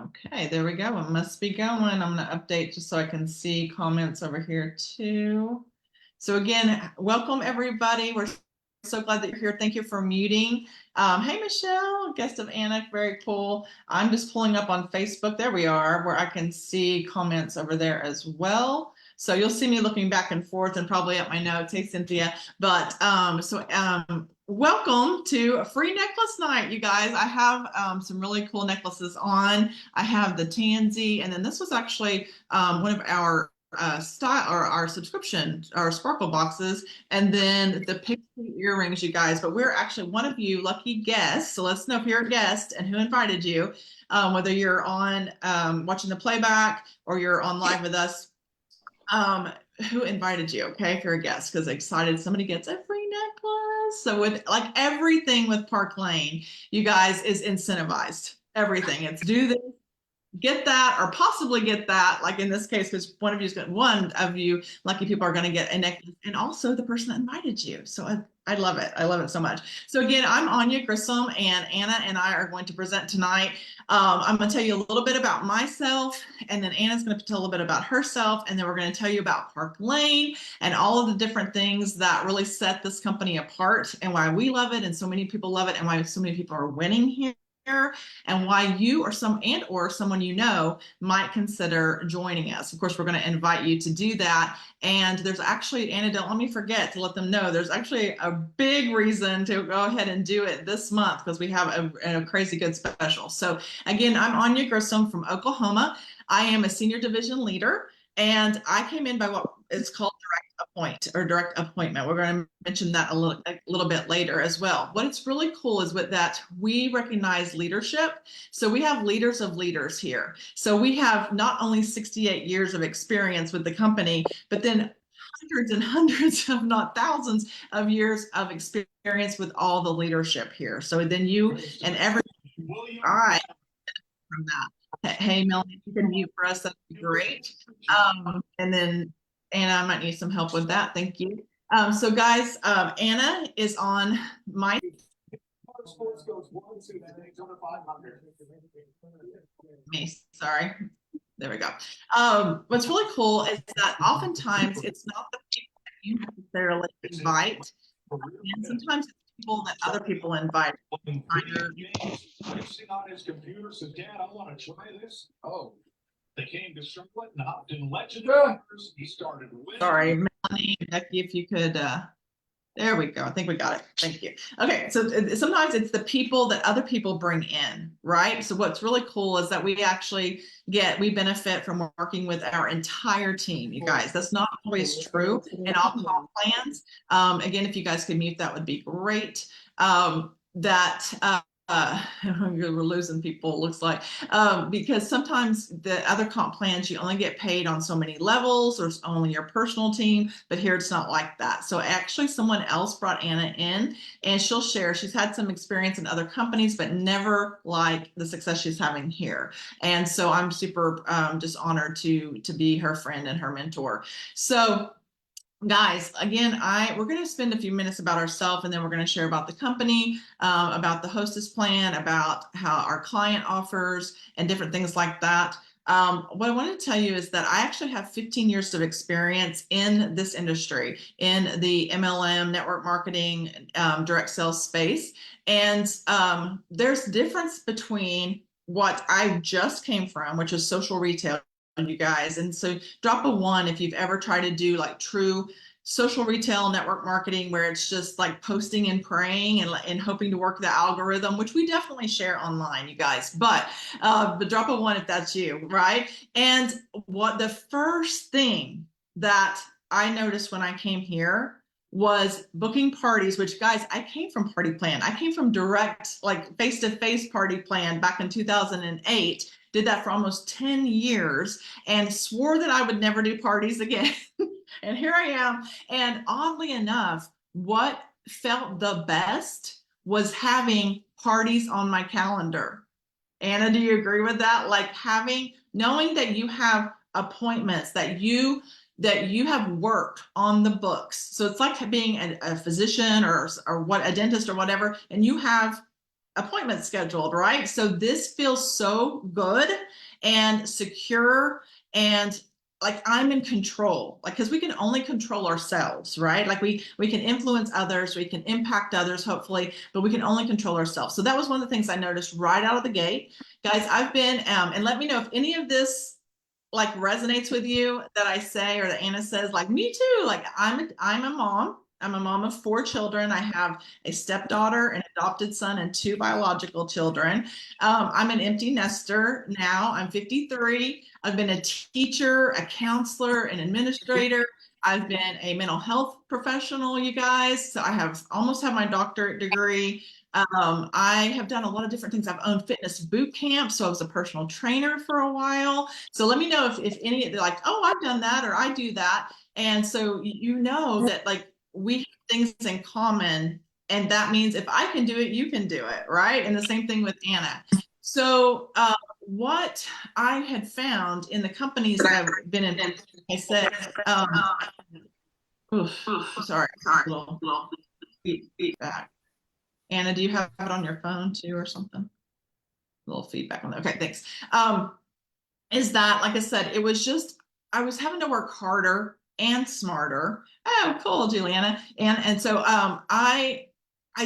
Okay, there we go. It must be going. I'm going to update just so I can see comments over here too. So again, welcome everybody. We're so glad that you're here. Thank you for muting. Hey, Michelle, guest of Anna, very cool. I'm just pulling up on Facebook. There we are, where I can see comments over there as well. So you'll see me looking back and forth and probably at my notes. Hey, Cynthia. But welcome to a free necklace night, you guys. I have some really cool necklaces on. I have the Tansy, and then this was actually one of our style or our subscription, our sparkle boxes, and then the pixie earrings, you guys. But we're actually one of you lucky guests. So let's know if you're a guest and who invited you, whether you're on watching the playback or you're on live with us. Who invited you? Okay, if you're a guest, because excited somebody gets a free necklace. So with like everything with Park Lane, you guys is incentivized. Everything. It's do this, get that, or possibly get that. Like in this case, because one of you lucky people are going to get a necklace, and also the person that invited you. So I love it. I love it so much. So again, I'm Anya Grissom, and Anna and I are going to present tonight. I'm going to tell you a little bit about myself, and then Anna's going to tell a little bit about herself, and then we're going to tell you about Park Lane and all of the different things that really set this company apart and why we love it and so many people love it and why so many people are winning here, and why you or someone you know might consider joining us. Of course, we're going to invite you to do that. And there's actually, Anna, don't let me forget to let them know, there's actually a big reason to go ahead and do it this month because we have a crazy good special. So again, I'm Anya Grissom from Oklahoma. I am a senior division leader, and I came in by what is called direct appointment. We're going to mention that a little bit later as well. What's really cool is with that, we recognize leadership. So we have leaders of leaders here. So we have not only 68 years of experience with the company, but then hundreds and hundreds, if not thousands of years of experience with all the leadership here. So then you and every, all right, from that. Hey, Melanie, if you can mute for us, that'd be great. And then Anna, I might need some help with that. Thank you. So guys, Anna is on my sports goes 1 to the Daytona 500. Sorry. There we go. What's really cool is that oftentimes it's not the people that you necessarily invite, and sometimes it's people that other people invite. On his computer said, "Dad, I want to try this." Oh. They came to Charlotte and hopped in Legend. He started winning. Sorry, Melanie, Becky, if you could, there we go. I think we got it. Thank you. Okay, so sometimes it's the people that other people bring in, right? So what's really cool is that we benefit from working with our entire team, you guys. That's not always true in all comp plans. Again, if you guys could mute, that would be great. We're losing people, it looks like, because sometimes the other comp plans, you only get paid on so many levels or only your personal team, but here it's not like that. So actually someone else brought Anna in, and she'll share, she's had some experience in other companies, but never like the success she's having here. And so I'm super just honored to be her friend and her mentor. So guys, again, we're going to spend a few minutes about ourselves, and then we're going to share about the company, about the hostess plan, about how our client offers, and different things like that. What I want to tell you is that I actually have 15 years of experience in this industry, in the MLM, network marketing, direct sales space. And there's difference between what I just came from, which is social retail, you guys. And so drop a 1 if you've ever tried to do like true social retail network marketing, where it's just like posting and praying and hoping to work the algorithm, which we definitely share online, you guys. But drop a 1 if that's you, right? And what the first thing that I noticed when I came here was booking parties, which guys, I came from Party Plan. I came from direct, like face-to-face Party Plan back in 2008. Did that for almost 10 years and swore that I would never do parties again. And here I am. And oddly enough, what felt the best was having parties on my calendar. Anna, do you agree with that? Like knowing that you have appointments, that you have worked on the books. So it's like being a physician or what, a dentist or whatever, and you have appointments scheduled, right? So this feels so good and secure, and like I'm in control, like, because we can only control ourselves, right? Like we can influence others, we can impact others, hopefully, but we can only control ourselves. So that was one of the things I noticed right out of the gate. Guys, I've been and let me know if any of this like resonates with you that I say, or that Anna says, like, me too. Like I'm a mom. I'm a mom of 4 children. I have a stepdaughter, an adopted son, and 2 biological children. I'm an empty nester now. I'm 53. I've been a teacher, a counselor, an administrator. I've been a mental health professional, you guys. So I have almost have my doctorate degree. I have done a lot of different things. I've owned fitness boot camps, so I was a personal trainer for a while. So let me know if any, they're like, oh, I've done that, or I do that. And so you know that like we have things in common, and that means if I can do it, you can do it, right? And the same thing with Anna. So what I had found in the companies that I've been in, I said, oof, sorry, a little feedback. Anna, do you have it on your phone too, or something? A little feedback on that. Okay, thanks. Is that, like I said, it was just, I was having to work harder and smarter. Oh, cool, Juliana. And so I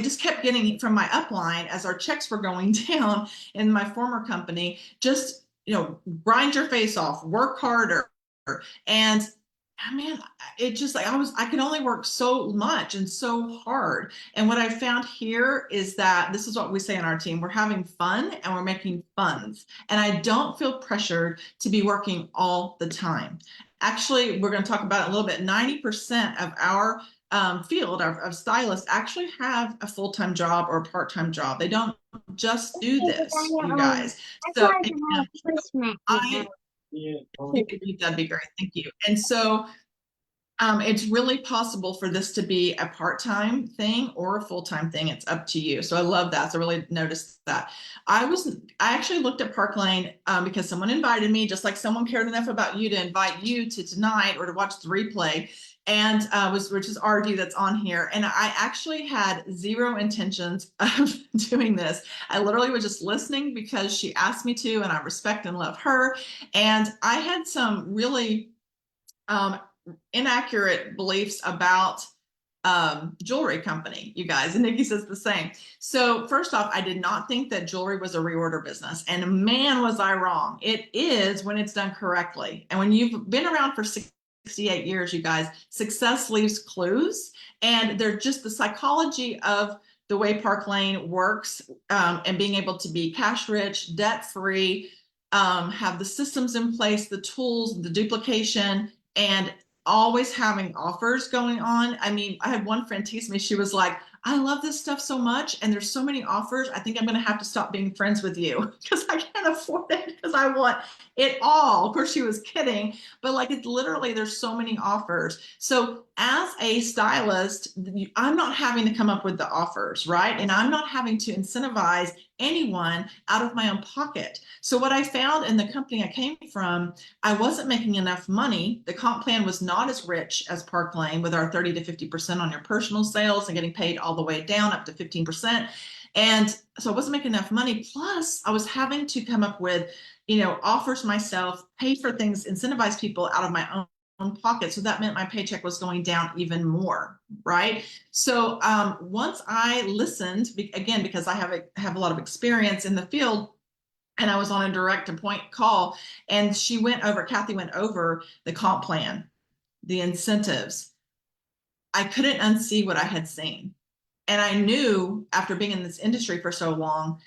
just kept getting from my upline as our checks were going down in my former company, just, grind your face off, work harder. And man, it just like I could only work so much and so hard. And what I found here is that this is what we say in our team: we're having fun and we're making funds. And I don't feel pressured to be working all the time. Actually, we're going to talk about it a little bit. 90% of our field of stylists actually have a full-time job or a part-time job. They don't just do this, you guys. So that'd be great. Thank you. And so it's really possible for this to be a part-time thing or a full-time thing. It's up to you. So I love that. So I really noticed that. I actually looked at Park Lane because someone invited me, just like someone cared enough about you to invite you to tonight or to watch the replay, and which is RD that's on here. And I actually had zero intentions of doing this. I literally was just listening because she asked me to, and I respect and love her. And I had some really inaccurate beliefs about jewelry company, you guys. And Nikki says the same. So first off, I did not think that jewelry was a reorder business, and man, was I wrong. It is when it's done correctly. And when you've been around for 68 years, you guys, success leaves clues, and they're just the psychology of the way Park Lane works, and being able to be cash rich, debt free, have the systems in place, the tools, the duplication, and always having offers going on. I mean, I had one friend tease me. She was like, I love this stuff so much, and there's so many offers. I think I'm going to have to stop being friends with you because I can't afford it, because I want it all. Of course, she was kidding, but like, it's literally, there's so many offers. So as a stylist, I'm not having to come up with the offers, right? And I'm not having to incentivize anyone out of my own pocket. So what I found in the company I came from, I wasn't making enough money. The comp plan was not as rich as Park Lane, with our 30 to 50% on your personal sales and getting paid all the way down up to 15%. And so I wasn't making enough money. Plus, I was having to come up with, offers myself, pay for things, incentivize people out of my own pocket. So that meant my paycheck was going down even more, right? So once I listened, again, because I have a lot of experience in the field, and I was on a direct to point call, and Kathy went over the comp plan, the incentives. I couldn't unsee what I had seen. And I knew, after being in this industry for so long,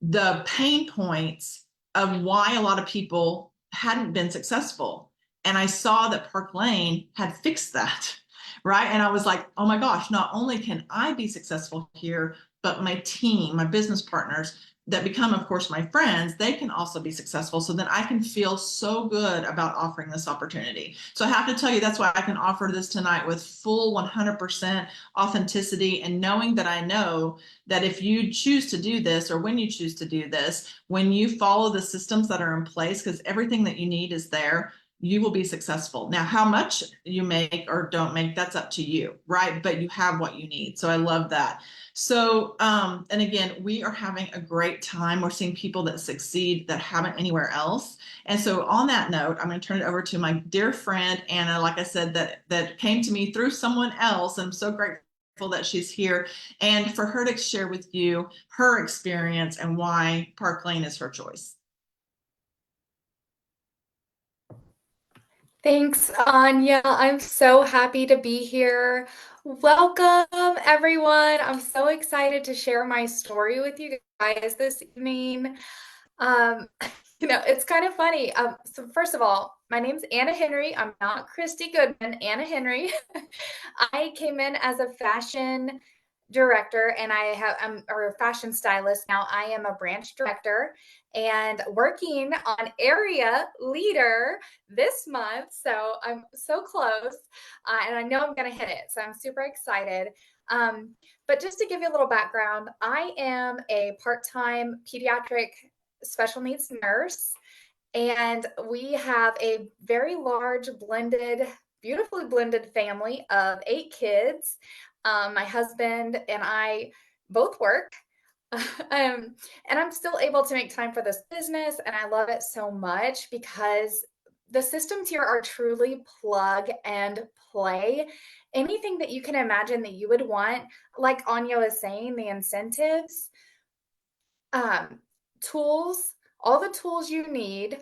the pain points of why a lot of people hadn't been successful. And I saw that Park Lane had fixed that, right? And I was like, oh my gosh, not only can I be successful here, but my team, my business partners that become, of course, my friends, they can also be successful. So then I can feel so good about offering this opportunity. So I have to tell you, that's why I can offer this tonight with full 100% authenticity, and knowing that I know that if you choose to do this, or when you choose to do this, when you follow the systems that are in place, because everything that you need is there, you will be successful. Now, how much you make or don't make, that's up to you, right? But you have what you need. So I love that. So, and again, we are having a great time. We're seeing people that succeed that haven't anywhere else. And so on that note, I'm going to turn it over to my dear friend, Anna, like I said, that came to me through someone else. And I'm so grateful that she's here and for her to share with you her experience and why Park Lane is her choice. Thanks, Anya. I'm so happy to be here. Welcome, everyone. I'm so excited to share my story with you guys this evening. Um, it's kind of funny. So first of all, my name's Anna Henry. I'm not Christy Goodman, Anna Henry. I came in as a fashion director and I'm a fashion stylist. Now I am a branch director and working on area leader this month. So I'm so close and I know I'm going to hit it. So I'm super excited. But just to give you a little background, I am a part-time pediatric special needs nurse, and we have a very large beautifully blended family of 8 kids. My husband and I both work. And I'm still able to make time for this business, and I love it so much because the systems here are truly plug and play. Anything that you can imagine that you would want, like Anya was saying, the incentives, um, tools, all the tools you need,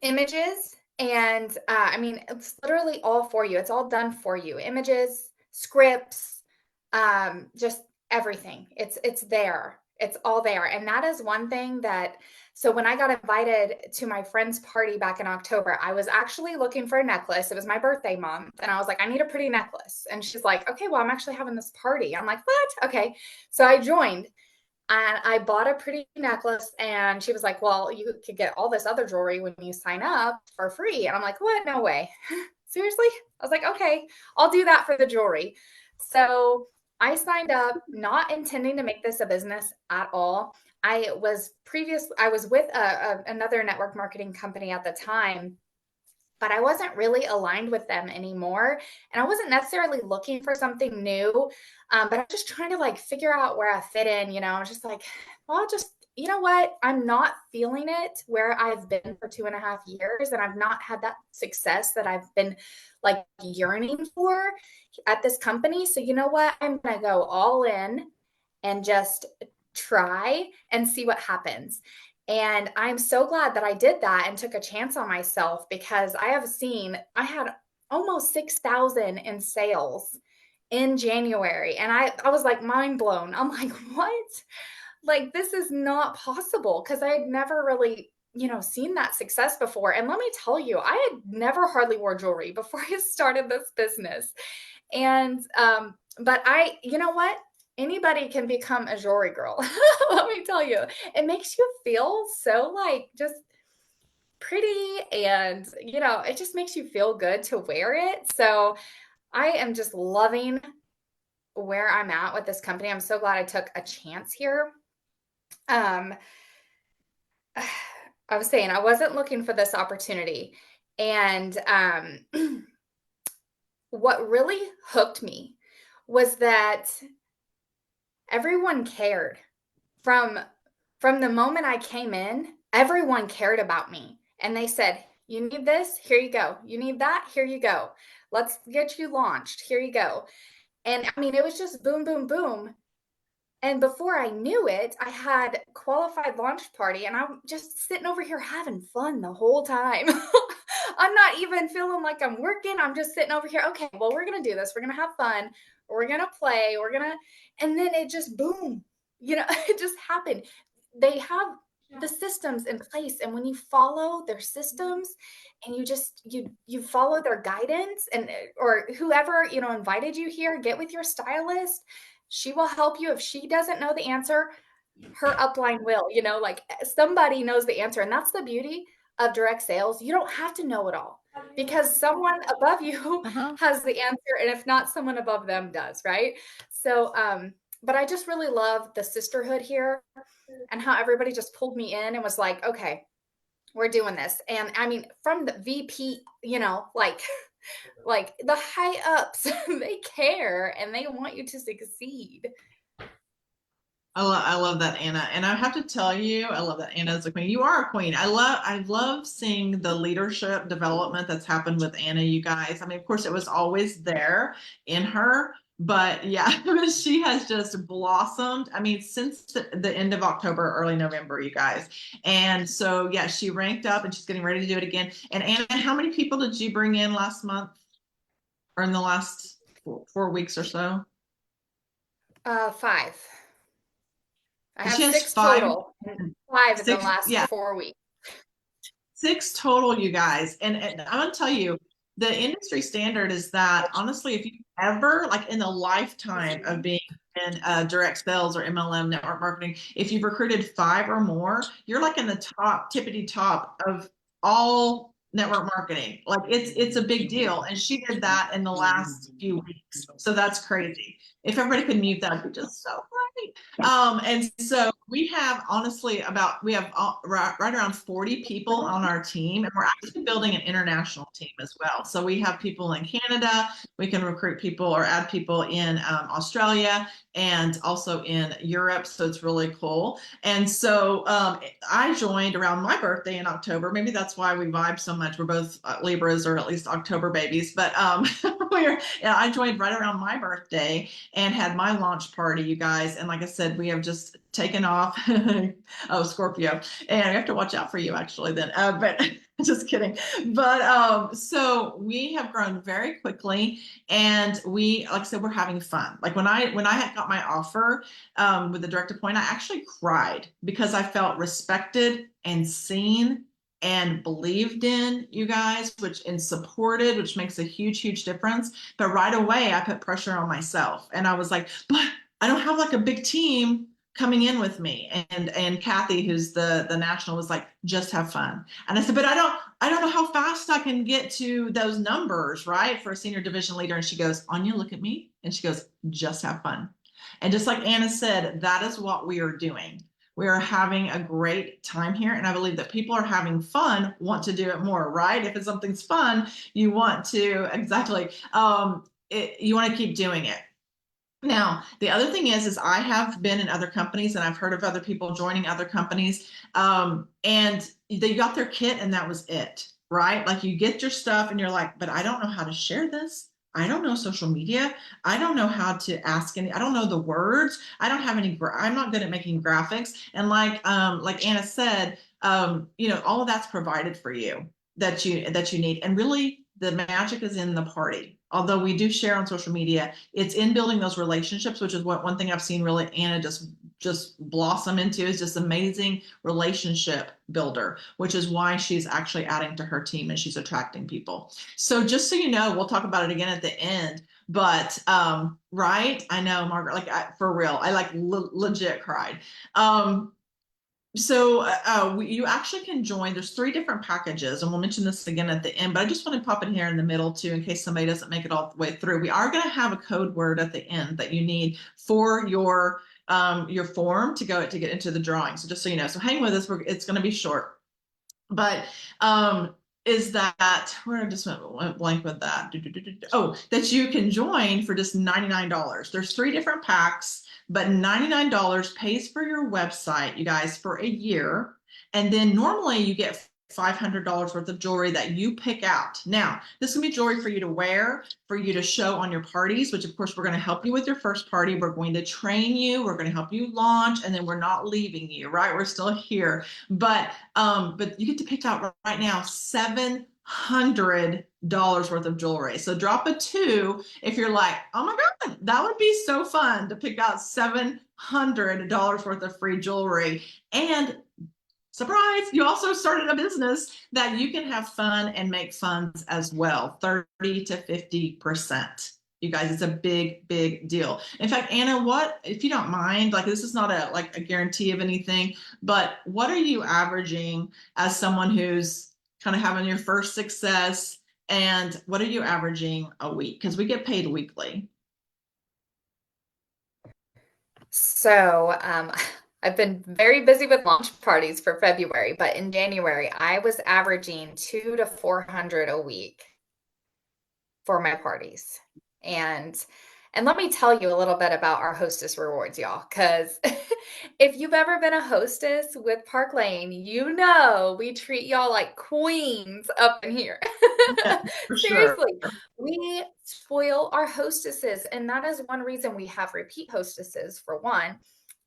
images, and I mean, it's literally all for you. It's all done for you. Images, scripts, just everything. It's there. It's all there. And that is one thing that so when I got invited to my friend's party back in October, I was actually looking for a necklace. It was my birthday month, and I was like, I need a pretty necklace. And she's like, okay, well, I'm actually having this party. I'm like, what? Okay. So I joined and I bought a pretty necklace, and she was like, well, you could get all this other jewelry when you sign up for free. And I'm like, what? No way. Seriously? I was like, okay, I'll do that for the jewelry. So I signed up not intending to make this a business at all. I was with another network marketing company at the time, but I wasn't really aligned with them anymore. And I wasn't necessarily looking for something new, but I'm just trying to like figure out where I fit in. I was just like, well, I'll just, you know what? I'm not feeling it where I've been for 2.5 years, and I've not had that success that I've been like yearning for at this company. So, you know what? I'm going to go all in and just try and see what happens. And I'm so glad that I did that and took a chance on myself, because I had almost 6,000 in sales in January. And I was like mind blown. I'm like, what? Like, this is not possible, because I had never really, seen that success before. And let me tell you, I had never hardly wore jewelry before I started this business. And, but you know what? Anybody can become a jewelry girl. Let me tell you, it makes you feel so like just pretty, and it just makes you feel good to wear it. So I am just loving where I'm at with this company. I'm so glad I took a chance here. Um, I was saying I wasn't looking for this opportunity. And what really hooked me was that everyone cared. From the moment I came in, everyone cared about me. And they said, you need this? Here you go. You need that? Here you go. Let's get you launched. Here you go. And I mean, it was just boom, boom, boom. And before I knew it, I had qualified launch party, and I'm just sitting over here having fun the whole time. I'm not even feeling like I'm working. I'm just sitting over here. Okay, well, we're going to do this. We're going to have fun. We're going to play. And then it just boom, it just happened. They have the systems in place. And when you follow their systems and you follow their guidance, and or whoever, invited you here, get with your stylist. She will help you. If she doesn't know the answer, her upline will, like somebody knows the answer. And that's the beauty of direct sales. You don't have to know it all, because someone above you has the answer. And if not, someone above them does, right? So, but I just really love the sisterhood here, and how everybody just pulled me in and was like, okay, we're doing this. And I mean, from the VP, like the high ups, they care and they want you to succeed. I love that, Anna. And I have to tell you, I love that Anna is a queen. You are a queen. I love seeing the leadership development that's happened with Anna, you guys. I mean, of course, it was always there in her, but yeah, she has just blossomed. I mean, since the end of October, early November, you guys. And so, yeah, she ranked up and she's getting ready to do it again. And Anna, how many people did you bring in last month or in the last 4 weeks or so? 5. I have She has 6 five, total, and 5 in the six, last yeah, 4 weeks. 6 total, you guys. And I'm gonna tell you, the industry standard is that honestly, if you ever, like in the lifetime of being in direct sales or MLM network marketing, if you've recruited 5 or more, you're like in the top, tippity top of all network marketing. Like it's a big deal. And she did that in the last few weeks. So that's crazy. If everybody could mute, that'd be just so great. And so we have honestly we have right around 40 people on our team, and we're actually building an international team as well. So we have people in Canada, we can recruit people or add people in Australia and also in Europe. So it's really cool. And so I joined around my birthday in October. Maybe that's why we vibe so much. We're both Libras, or at least October babies. But I joined right around my birthday and had my launch party, you guys. And like I said, we have just taken off. Oh, Scorpio. And we have to watch out for you actually then. But just kidding. But so we have grown very quickly, and we, like I said, we're having fun. Like when I had got my offer with the direct appoint, I actually cried because I felt respected and seen and believed in, you guys, and supported, which makes a huge difference. But right away, I put pressure on myself, and I was like, but I don't have like a big team coming in with me. And Kathy, who's the national, was like, just have fun. And I said, but I don't know how fast I can get to those numbers, right, for a senior division leader. And she goes, Anya, look at me. And she goes, just have fun. And just like Anna said, that is what we are doing. We are having a great time here. And I believe that people are having fun, want to do it more, right? If it's something's fun, you want to, exactly, you want to keep doing it. Now, the other thing is I have been in other companies, and I've heard of other people joining other companies, and they got their kit and that was it, right? Like you get your stuff and you're like, but I don't know how to share this. I don't know social media. I don't know how to ask I don't know the words. I don't have any, I'm not good at making graphics. And like Anna said, all of that's provided for you that you need. And really the magic is in the party. Although we do share on social media, it's in building those relationships, which is one thing I've seen really Anna just blossom into, is just amazing relationship builder, which is why she's actually adding to her team and she's attracting people. So just so you know, we'll talk about it again at the end. But right, I know, Margaret, like for real, I like legit cried. So you actually can join. There's 3 different packages, and we'll mention this again at the end, but I just want to pop in here in the middle too, in case somebody doesn't make it all the way through. We are going to have a code word at the end that you need for your form to get into the drawing. So just so you know, so hang with us. It's going to be short, but is that where I just went blank with that? Oh, that you can join for just $99. There's 3 different packs, but $99 pays for your website, you guys, for a year. And then normally you get $500 worth of jewelry that you pick out. Now, this can be jewelry for you to wear, for you to show on your parties, which of course we're going to help you with your first party. We're going to train you. We're going to help you launch, and then we're not leaving you, right? We're still here. But you get to pick out right now $700 worth of jewelry. So drop a 2 if you're like, oh my God, that would be so fun to pick out $700 worth of free jewelry. And surprise, you also started a business that you can have fun and make funds as well, 30 to 50%. You guys, it's a big deal. In fact, Anna, what, if you don't mind, like this is not a guarantee of anything, but what are you averaging as someone who's kind of having your first success, and what are you averaging a week? Because we get paid weekly. So I've been very busy with launch parties for February, but in January, I was averaging 2 to 400 a week for my parties. And let me tell you a little bit about our hostess rewards, y'all, because if you've ever been a hostess with Park Lane, you know we treat y'all like queens up in here. Yeah, for sure. Seriously, we spoil our hostesses, and that is one reason we have repeat hostesses, for one.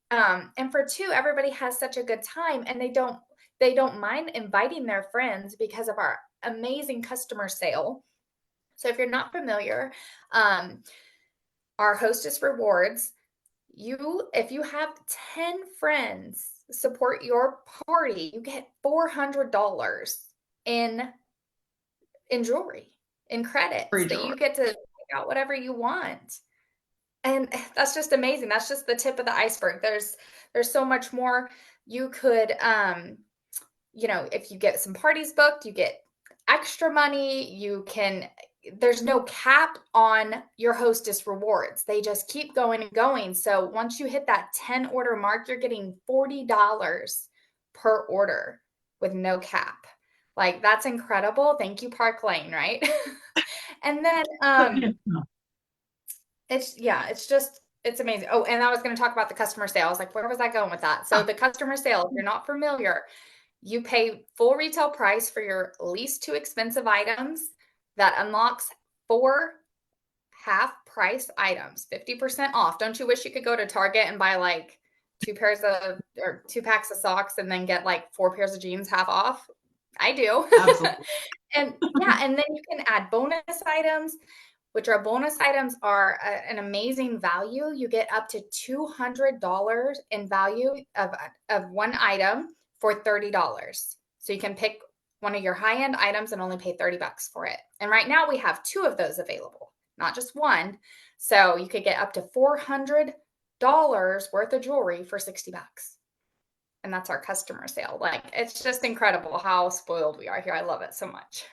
And for two, everybody has such a good time, and they don't mind inviting their friends because of our amazing customer sale. So if you're not familiar, um, our hostess rewards, if you have 10 friends support your party, you get $400 in jewelry, in credits Free that you jewelry. get to pick out whatever you want. And that's just amazing. That's just the tip of the iceberg. There's so much more. You could if you get some parties booked, you get extra money. There's no cap on your hostess rewards. They just keep going and going. So once you hit that 10 order mark, you're getting $40 per order with no cap. Like, that's incredible. Thank you, Park Lane, right? And then Yeah. it's amazing. Oh, and I was going to talk about the customer sales. Like, where was I going with that? So the customer sale, if you're not familiar, you pay full retail price for your least two expensive items. That unlocks 4 half price items, 50% off. Don't you wish you could go to Target and buy like 2 packs of socks and then get like 4 pairs of jeans half off? I do. Absolutely. And yeah, and then you can add bonus items, which are bonus items are an amazing value. You get up to $200 in value of one item for $30. So you can pick one of your high-end items and only pay $30 for it. And right now we have 2 of those available, not just one. So you could get up to $400 worth of jewelry for $60. And that's our customer sale. Like, it's just incredible how spoiled we are here. I love it so much.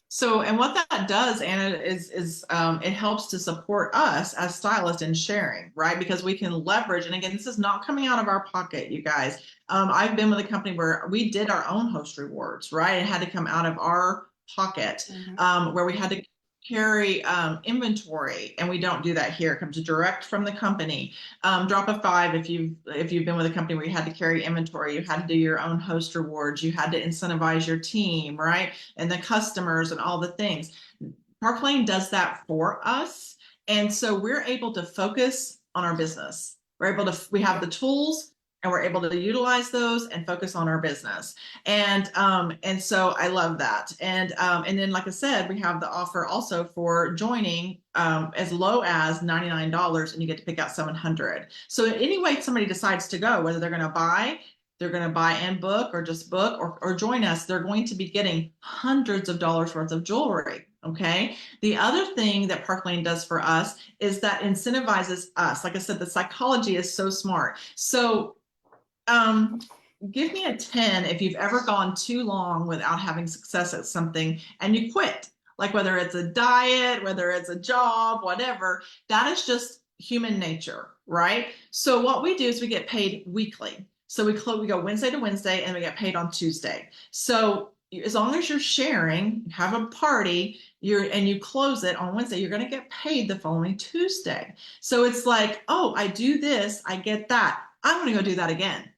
So, and what that does, Anna, is it helps to support us as stylists in sharing, right? Because we can leverage, and again, this is not coming out of our pocket, you guys. I've been with a company where we did our own host rewards, right? It had to come out of our pocket, where we had to carry inventory, and we don't do that here. It comes direct from the company. Drop a five if you've been with a company where you had to carry inventory, you had to do your own host rewards, you had to incentivize your team, right? And the customers and all the things. Park Lane does that for us. And so we're able to focus on our business. We have the tools and we're able to utilize those and focus on our business. And so I love that. And then, like I said, we have the offer also for joining as low as $99 and you get to pick out 700. So any way somebody decides to go, whether they're going to buy and book or just book or join us, they're going to be getting hundreds of dollars worth of jewelry. Okay. The other thing that Park Lane does for us is that incentivizes us. Like I said, the psychology is so smart. So give me a 10 if you've ever gone too long without having success at something and you quit. Like whether it's a diet, whether it's a job, whatever, that is just human nature, right? So what we do is we get paid weekly. So we go Wednesday to Wednesday and we get paid on Tuesday. So as long as you're sharing, have a party, and you close it on Wednesday, you're going to get paid the following Tuesday. So it's like, oh, I do this, I get that. I'm going to go do that again.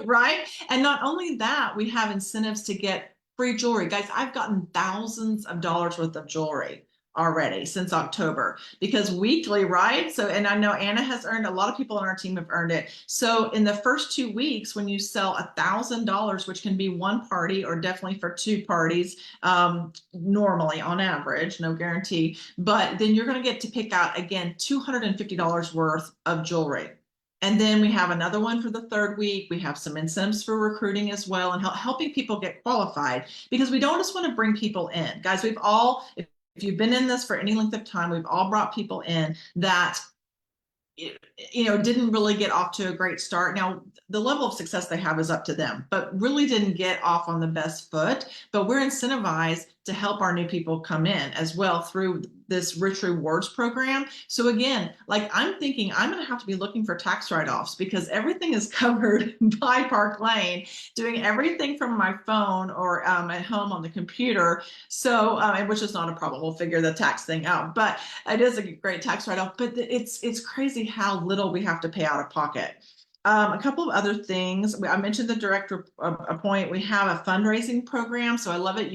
Right? And not only that, we have incentives to get free jewelry. Guys, I've gotten thousands of dollars worth of jewelry already since October because weekly, right? So, and I know Anna has earned, a lot of people on our team have earned it. So in the first 2 weeks, when you sell $1,000, which can be one party or definitely for 2 parties, normally on average, no guarantee, but then you're going to get to pick out again, $250 worth of jewelry. And then we have another one for the 3rd week. We have some incentives for recruiting as well and helping people get qualified because we don't just want to bring people in. Guys, if you've been in this for any length of time, we've all brought people in that didn't really get off to a great start. Now, the level of success they have is up to them, but really didn't get off on the best foot. But we're incentivized to help our new people come in as well through this Rich Rewards program. So again, like I'm thinking I'm going to have to be looking for tax write-offs because everything is covered by Park Lane, doing everything from my phone or at home on the computer. So, which is not a problem. We'll figure the tax thing out, but it is a great tax write-off. But it's crazy how little we have to pay out of pocket. A couple of other things. I mentioned the direct appoint. We have a fundraising program, so I love it.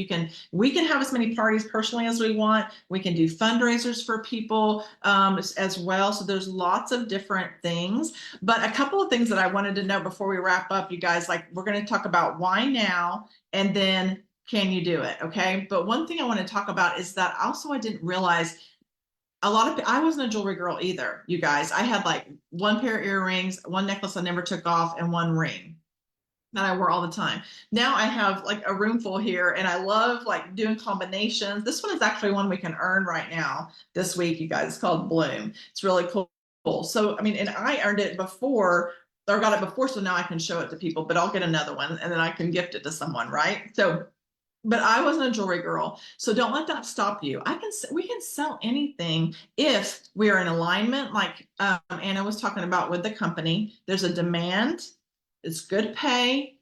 We can have as many parties personally as we want. We can do fundraisers for people as well. So there's lots of different things. But a couple of things that I wanted to know before we wrap up, you guys, like we're going to talk about why now, and then can you do it? Okay. But one thing I want to talk about is that also I didn't realize I wasn't a jewelry girl either, you guys. I had like one pair of earrings, one necklace I never took off, and one ring that I wore all the time. Now I have like a room full here and I love like doing combinations. This one is actually one we can earn right now this week, you guys. It's called Bloom. It's really cool. So, I mean, and I earned it before or got it before, so now I can show it to people, but I'll get another one and then I can gift it to someone, right? So but I wasn't a jewelry girl. So don't let that stop you. We can sell anything if we are in alignment, like Anna was talking about with the company. There's a demand, it's good pay.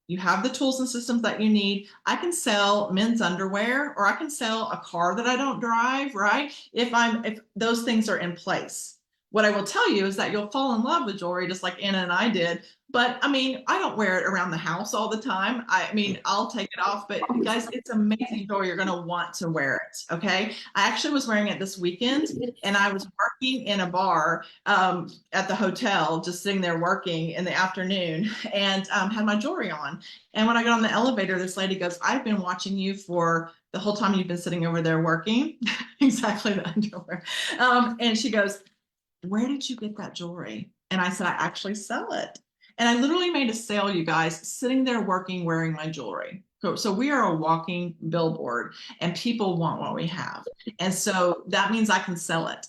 You have the tools and systems that you need. I can sell men's underwear or I can sell a car that I don't drive, right? If those things are in place. What I will tell you is that you'll fall in love with jewelry just like Anna and I did. But I mean, I don't wear it around the house all the time. I mean, I'll take it off, but you guys, it's amazing jewelry. You're going to want to wear it. Okay. I actually was wearing it this weekend and I was working in a bar at the hotel, just sitting there working in the afternoon and had my jewelry on. And when I got on the elevator, this lady goes, I've been watching you for the whole time you've been sitting over there working. Exactly the underwear. And she goes, where did you get that jewelry? And I said, I actually sell it. And I literally made a sale, you guys, sitting there working, wearing my jewelry. So we are a walking billboard and people want what we have. And so that means I can sell it.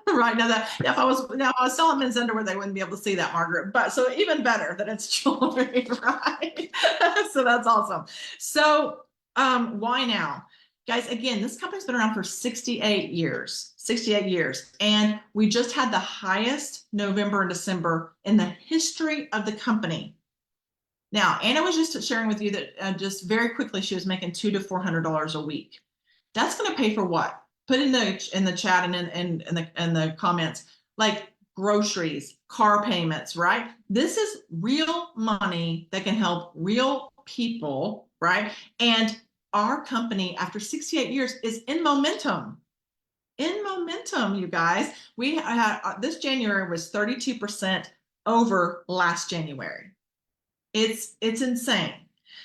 Right now that if I was selling men's underwear, they wouldn't be able to see that, Margaret. But so even better that it's jewelry, right? So that's awesome. So why now? Guys, again, this company's been around for 68 years, 68 years. And we just had the highest November and December in the history of the company. Now, Anna was just sharing with you that just very quickly, she was making $200 to $400 a week. That's going to pay for what? Put in the chat and in the comments, like groceries, car payments, right? This is real money that can help real people, right? And our company, after 68 years, is in momentum. In momentum, you guys. We had this January was 32% over last January. It's insane.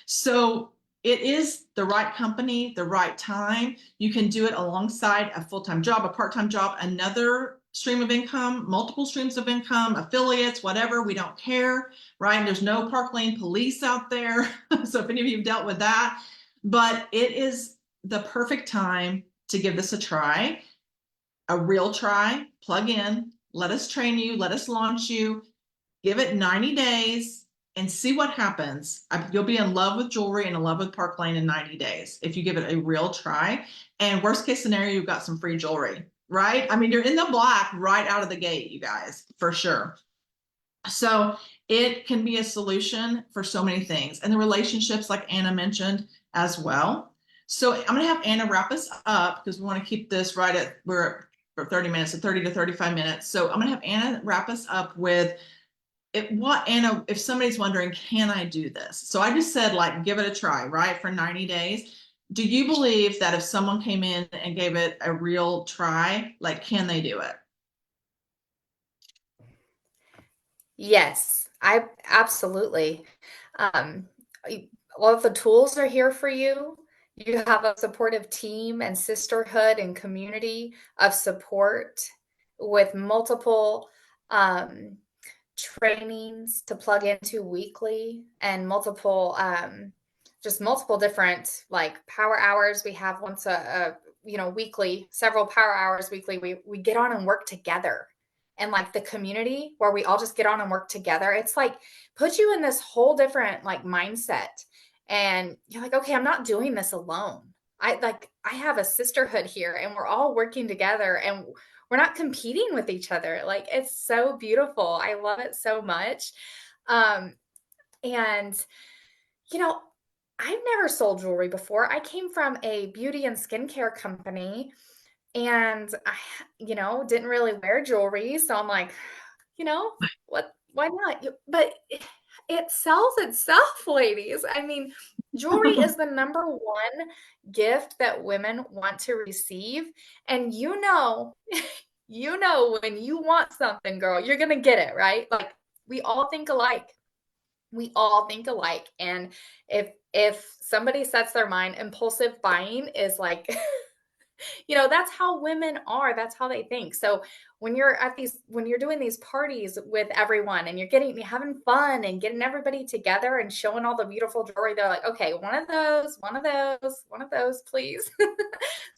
So it is the right company, the right time. You can do it alongside a full-time job, a part-time job, another stream of income, multiple streams of income, affiliates, whatever. We don't care, right? There's no Park Lane police out there. So if any of you have dealt with that, but it is the perfect time to give this a try, a real try, plug in, let us train you, let us launch you, give it 90 days and see what happens. You'll be in love with jewelry and in love with Park Lane in 90 days if you give it a real try. And worst case scenario, you've got some free jewelry, right? I mean, you're in the black right out of the gate, you guys, for sure. So it can be a solution for so many things. And the relationships, like Anna mentioned as well. So I'm going to have Anna wrap us up because we want to keep this right at, we're for 30 minutes, so 30 to 35 minutes. So I'm going to have Anna wrap us up with Anna, if somebody's wondering, can I do this? So I just said, like, give it a try, right? For 90 days. Do you believe that if someone came in and gave it a real try, like, can they do it? Yes, I absolutely. Um, all of the tools are here for you. You have a supportive team and sisterhood and community of support with multiple trainings to plug into weekly and just multiple different like power hours. We have once weekly, several power hours weekly. We get on and work together and like the community where we all just get on and work together, it's like puts you in this whole different like mindset. And you're like, okay, I'm not doing this alone. I have a sisterhood here and we're all working together and we're not competing with each other. Like it's so beautiful. I love it so much. Um, and you know, I've never sold jewelry before. I came from a beauty and skincare company and didn't really wear jewelry. So I'm like, you know, why not? But it sells itself, ladies. I mean, jewelry is the number one gift that women want to receive. And when you want something, girl, you're gonna get it, right? Like we all think alike. We all think alike. And if somebody sets their mind, impulsive buying is like that's how women are. That's how they think. So when you're doing these parties with everyone and you're having fun and getting everybody together and showing all the beautiful jewelry, they're like, okay, one of those, please.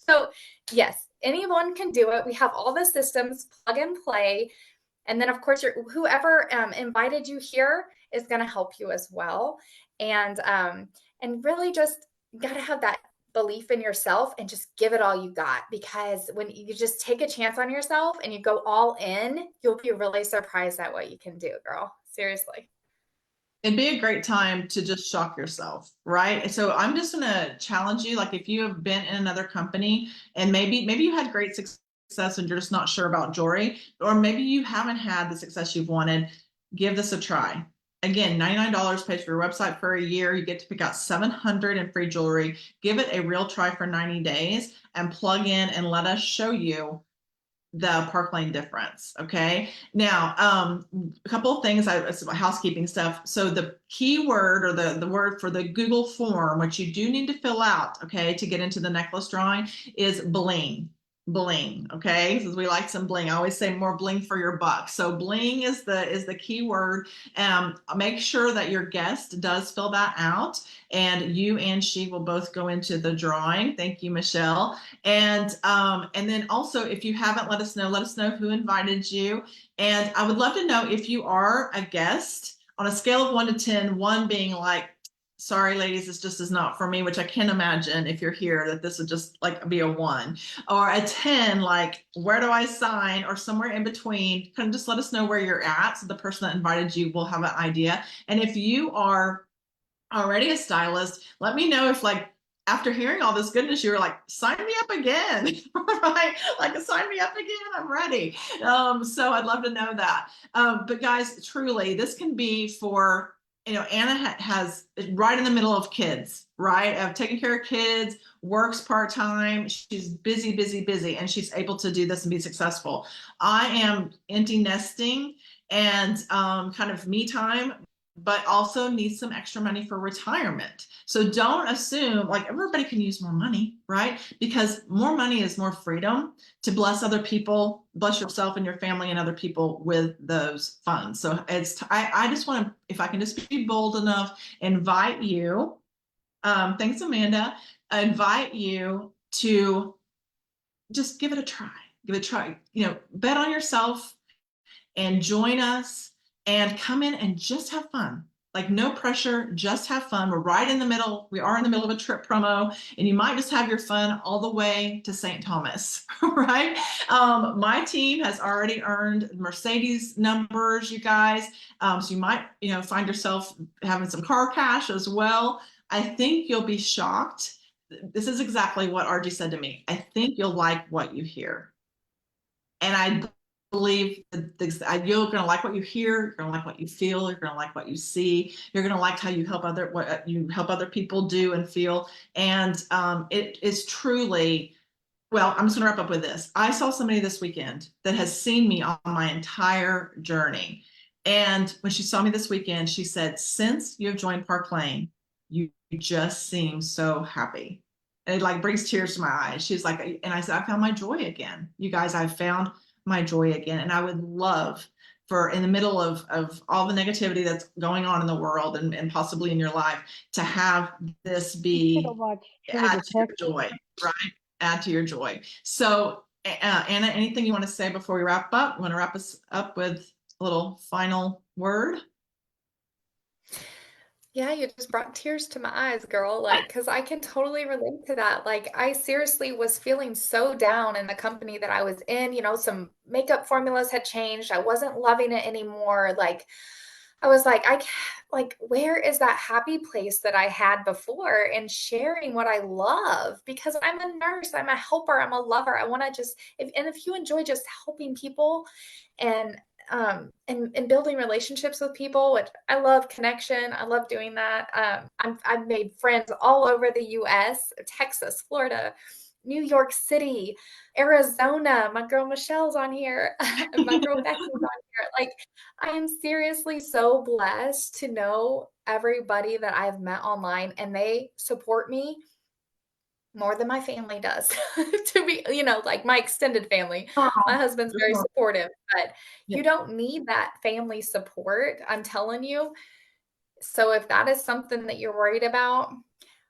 So yes, anyone can do it. We have all the systems, plug and play. And then of course whoever invited you here is going to help you as well. And really just got to have that belief in yourself and just give it all you got, because when you just take a chance on yourself and you go all in, you'll be really surprised at what you can do, girl. Seriously. It'd be a great time to just shock yourself, right? So I'm just going to challenge you. Like if you have been in another company and maybe you had great success and you're just not sure about jewelry, or maybe you haven't had the success you've wanted, give this a try. Again, $99 pays for your website for a year. You get to pick out 700 in free jewelry. Give it a real try for 90 days and plug in and let us show you the Park Lane difference. Okay. Now, a couple of things, housekeeping stuff. So the keyword or the word for the Google form, which you do need to fill out, okay, to get into the necklace drawing, is bling. Bling. Okay, because we like some bling. I always say more bling for your buck. So bling is the key word. Make sure that your guest does fill that out, and you and she will both go into the drawing. Thank you, Michelle. And then also, if you haven't, let us know who invited you. And I would love to know if you are a guest on a scale of 1 to 10, 1 being like, sorry, ladies, this just is not for me, which I can imagine if you're here that this would just like be a 1, or a 10, like, where do I sign, or somewhere in between. Kind of just let us know where you're at, so the person that invited you will have an idea. And if you are already a stylist, let me know if, like, after hearing all this goodness, you were like, sign me up again, right? Like, sign me up again, I'm ready. So I'd love to know that. But guys, truly, this can be for, Anna has right in the middle of kids, right? Of taking care of kids, works part-time. She's busy, busy, busy, and she's able to do this and be successful. I am empty nesting and kind of me time, but also need some extra money for retirement. So don't assume like everybody can use more money, right? Because more money is more freedom to bless other people, bless yourself and your family and other people with those funds. So I just want to, if I can just be bold enough, invite you, thanks, Amanda, invite you to just give it a try. Give it a try, bet on yourself and join us. And come in and just have fun. Like, no pressure, just have fun. We're right in the middle. We are in the middle of a trip promo, and you might just have your fun all the way to St. Thomas, right? My team has already earned Mercedes numbers, you guys. So you might, find yourself having some car cash as well. I think you'll be shocked. This is exactly what RG said to me. I think you'll like what you hear. And I believe that you're going to like what you hear, you're going to like what you feel, you're going to like what you see, you're going to like how you help other people do and feel. And it is truly, well, I'm just going to wrap up with this. I saw somebody this weekend that has seen me on my entire journey. And when she saw me this weekend, she said, since you have joined Park Lane, you just seem so happy. And it like brings tears to my eyes. She's like, and I said, I found my joy again. You guys, I found my joy again. And I would love for, in the middle of all the negativity that's going on in the world and possibly in your life, to have this be add to your joy, right? Add to your joy. So Anna, anything you want to say before we wrap up? You want to wrap us up with a little final word? Yeah, you just brought tears to my eyes, girl. Like, because I can totally relate to that. Like, I seriously was feeling so down in the company that I was in. You know, some makeup formulas had changed. I wasn't loving it anymore. Like, I was like, like, where is that happy place that I had before and sharing what I love? Because I'm a nurse, I'm a helper, I'm a lover. I want to just, if you enjoy just helping people and and building relationships with people, which I love connection. I love doing that. I've made friends all over the US, Texas, Florida, New York City, Arizona. My girl Michelle's on here. My girl Becky's on here. Like, I am seriously so blessed to know everybody that I've met online and they support me more than my family does. To be, like my extended family. Oh, My husband's very supportive, but yeah. you don't need that family support, I'm telling you. So if that is something that you're worried about,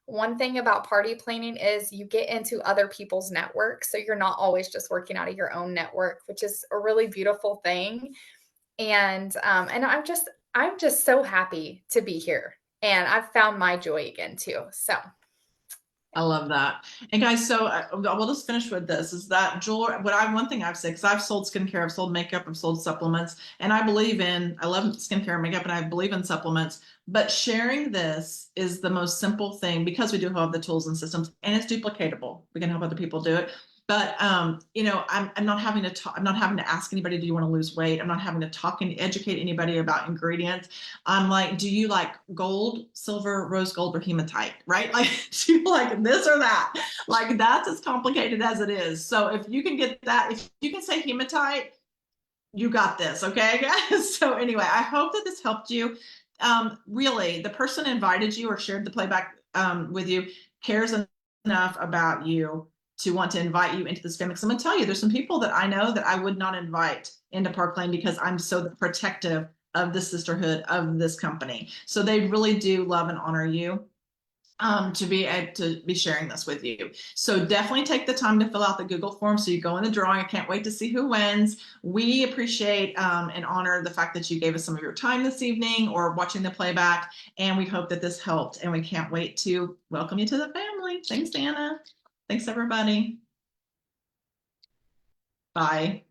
one thing about party planning is you get into other people's networks. So you're not always just working out of your own network, which is a really beautiful thing. And I'm just so happy to be here. And I've found my joy again too. So I love that. And guys, so we'll just finish with this is that jewelry, one thing I've said, because I've sold skincare, I've sold makeup, I've sold supplements, and I love skincare and makeup, and I believe in supplements. But sharing this is the most simple thing because we do have the tools and systems and it's duplicatable. We can help other people do it. But I'm not having to talk, I'm not having to ask anybody, do you want to lose weight? I'm not having to talk and educate anybody about ingredients. I'm like, do you like gold, silver, rose gold, or hematite? Right? Like, do you like this or that? Like, that's as complicated as it is. So if you can get that, if you can say hematite, you got this. Okay, guys. So anyway, I hope that this helped you. Really, the person invited you or shared the playback with you cares enough about you to want to invite you into this family. Because I'm going to tell you, there's some people that I know that I would not invite into Park Lane because I'm so protective of the sisterhood of this company. So they really do love and honor you to be sharing this with you. So definitely take the time to fill out the Google form so you go in the drawing. I can't wait to see who wins. We appreciate and honor the fact that you gave us some of your time this evening or watching the playback, and we hope that this helped, and we can't wait to welcome you to the family. Thanks, Anna. Thanks, everybody. Bye.